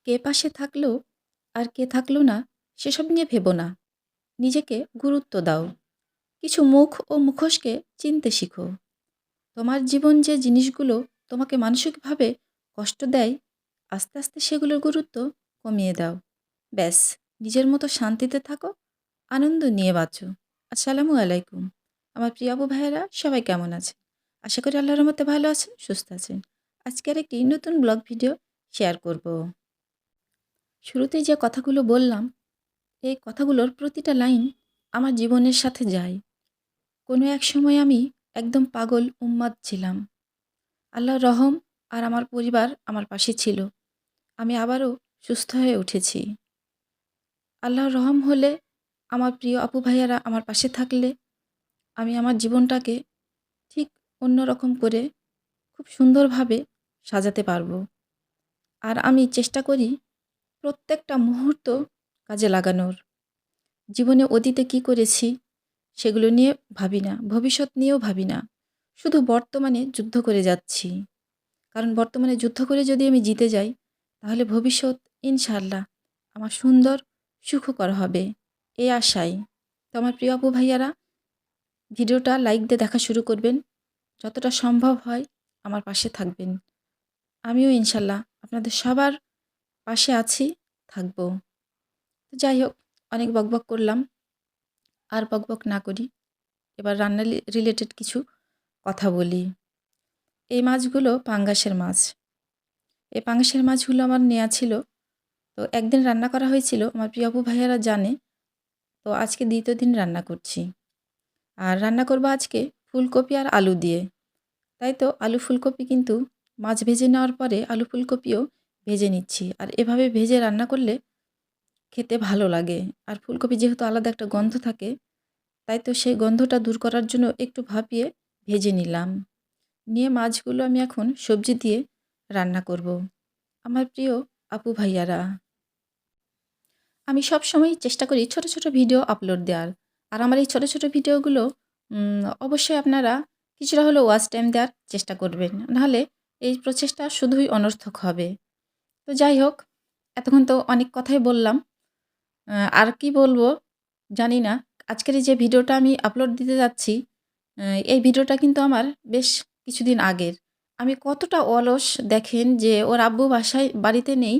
কে পাশে থাকলো আর কে থাকলো না সেসব নিয়ে ভেবো না। নিজেকে গুরুত্ব দাও। কিছু মুখ ও মুখোশকে চিনতে শিখো। তোমার জীবন যে জিনিসগুলো তোমাকে মানসিকভাবে কষ্ট দেয়, আস্তে আস্তে সেগুলোর গুরুত্ব কমিয়ে দাও। ব্যাস, নিজের মতো শান্তিতে থাকো, আনন্দ নিয়ে বাঁচো। আসসালামু আলাইকুম। আমার প্রিয় আপু ভাইয়েরা সবাই কেমন আছে? আশা করি আল্লাহর রহমতে ভালো আছেন, সুস্থ আছেন। আজকের একটি নতুন ব্লগ ভিডিও শেয়ার করব। শুরুতেই যে কথাগুলো বললাম, এই কথাগুলোর প্রতিটা লাইন আমার জীবনের সাথে যায়। কোনো এক সময় আমি একদম পাগল উন্মাদ ছিলাম। আল্লাহর রহম আর আমার পরিবার আমার পাশে ছিল। আমি আবারও সুস্থ হয়ে উঠেছি। আল্লাহর রহম হলে, আমার প্রিয় আপু ভাইয়ারা আমার পাশে থাকলে আমি আমার জীবনটাকে ঠিক অন্যরকম করে খুব সুন্দরভাবে সাজাতে পারবো। আর আমি চেষ্টা করি প্রত্যেকটা মুহূর্ত কাজে লাগানোর। জীবনে অতীতে কি করেছি সেগুলো নিয়ে ভাবি না, ভবিষ্যৎ নিয়েও ভাবি না। শুধু বর্তমানে যুদ্ধ করে যাচ্ছি। কারণ বর্তমানে যুদ্ধ করে যদি আমি জিতে যাই, তাহলে ভবিষ্যৎ ইনশাআল্লাহ আমার সুন্দর সুখকর হবে, এই আশায়। তো আমার প্রিয় আপু ভাইয়ারা, ভিডিওটা লাইক দিয়ে দেখা শুরু করবেন। যতটা সম্ভব হয় আমার পাশে থাকবেন। আমিও ইনশাআল্লাহ আপনাদের সবার পাশে আছি, থাকবো। তো যাই হোক, অনেক বকবক করলাম, আর বকবক না করি। এবার রান্না রিলেটেড কিছু কথা বলি। এই মাছগুলো পাঙ্গাসের মাছ। এই পাঙ্গাসের মাছগুলো আমার নেয়া ছিল। তো একদিন রান্না করা হয়েছিল, আমার প্রিয় আপু ভাইয়ারা জানে। তো আজকে দ্বিতীয় দিন রান্না করছি। আর রান্না করব আজকে ফুলকপি আর আলু দিয়ে। তাই তো আলু ফুলকপি কিন্তু মাছ ভেজে নেওয়ার পরে আলু ফুলকপিও ভেজে নিচ্ছি। আর এভাবে ভেজে রান্না করলে খেতে ভালো লাগে। আর ফুলকপি যেহেতু আলাদা একটা গন্ধ থাকে, তাই তো সেই গন্ধটা দূর করার জন্য একটু ভাপিয়ে ভেজে নিলাম। নিয়ে মাছগুলো আমি এখন সবজি দিয়ে রান্না করব। আমার প্রিয় আপু ভাইয়ারা, আমি সবসময়ই চেষ্টা করি ছোট, ছোট ভিডিও আপলোড দেওয়ার। আর আমার এই ছোট, ছোট ভিডিওগুলো অবশ্যই আপনারা কিছুটা হলেও ওয়াচ টাইম দেওয়ার চেষ্টা করবেন। নাহলে এই প্রচেষ্টা শুধুই অনর্থক হবে। তো যাই হোক, এতক্ষণ তো অনেক কথাই বললাম। আর কি বলবো জানি না। আজকের এই যে ভিডিওটা আমি আপলোড দিতে যাচ্ছি, এই ভিডিওটা কিন্তু আমার বেশ কিছুদিন আগের। আমি কতটা অলস দেখেন, যে ওর আব্বু বাড়িতে নেই।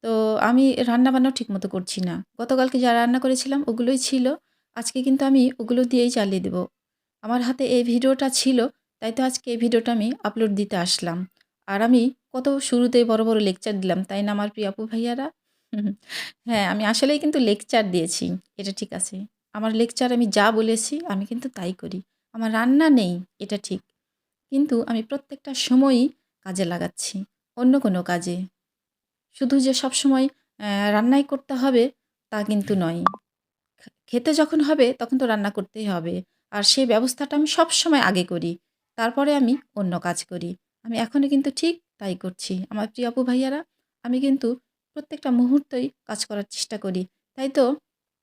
তো আমি রান্নাবান্নাও ঠিকমতো করছি না। গতকালকে যা রান্না করেছিলাম ওগুলোই ছিল। আজকে কিন্তু আমি ওগুলো দিয়েই চালিয়ে দেব। আমার হাতে এই ভিডিওটা ছিল, তাই তো আজকে এই ভিডিওটা আমি আপলোড দিতে আসলাম। আর আমি কত শুরুতেই বড়, বড় লেকচার দিলাম, তাই না আমার প্রিয় আপু ভাইয়ারা? হ্যাঁ, আমি আসলেই কিন্তু লেকচার দিয়েছি। এটা ঠিক আছে। আমার লেকচার আমি যা বলেছি আমি কিন্তু তাই করি। আমার রান্না নেই, এটা ঠিক। কিন্তু আমি প্রত্যেকটা সময়ই কাজে লাগাচ্ছি। অন্য কোনো কাজে। শুধু যে সবসময় রান্নাই করতে হবে তা কিন্তু নয়। খেতে যখন হবে তখন তো রান্না করতেই হবে। আর সেই ব্যবস্থাটা আমি সবসময় আগে করি। তারপরে আমি অন্য কাজ করি। আমি এখনো কিন্তু ঠিক তাই করছি। আমার প্রিয় আপু ভাইয়ারা, আমি কিন্তু প্রত্যেকটা মুহূর্তেই কাজ করার চেষ্টা করি। তাই তো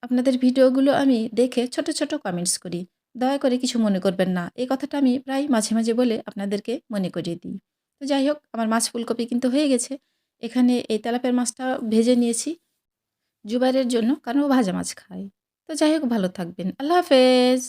আপনাদের ভিডিওগুলো আমি দেখে ছোট, ছোট কমেন্টস করি। দয়া করে কিছু মনে করবেন না। এই কথাটা আমি প্রায় মাঝে, মাঝে বলে আপনাদেরকে মনে করিয়ে দিই। তো যাই হোক, আমার মাছ ফুলকপি কিন্তু হয়ে গেছে। এখানে এই তেলাপিয়ার মাছটা ভেজে নিয়েছি জুবাইরের জন্য, কারণ ও ভাজা মাছ খায়। তো যাই হোক, ভালো থাকবেন। আল্লাহ হাফেজ।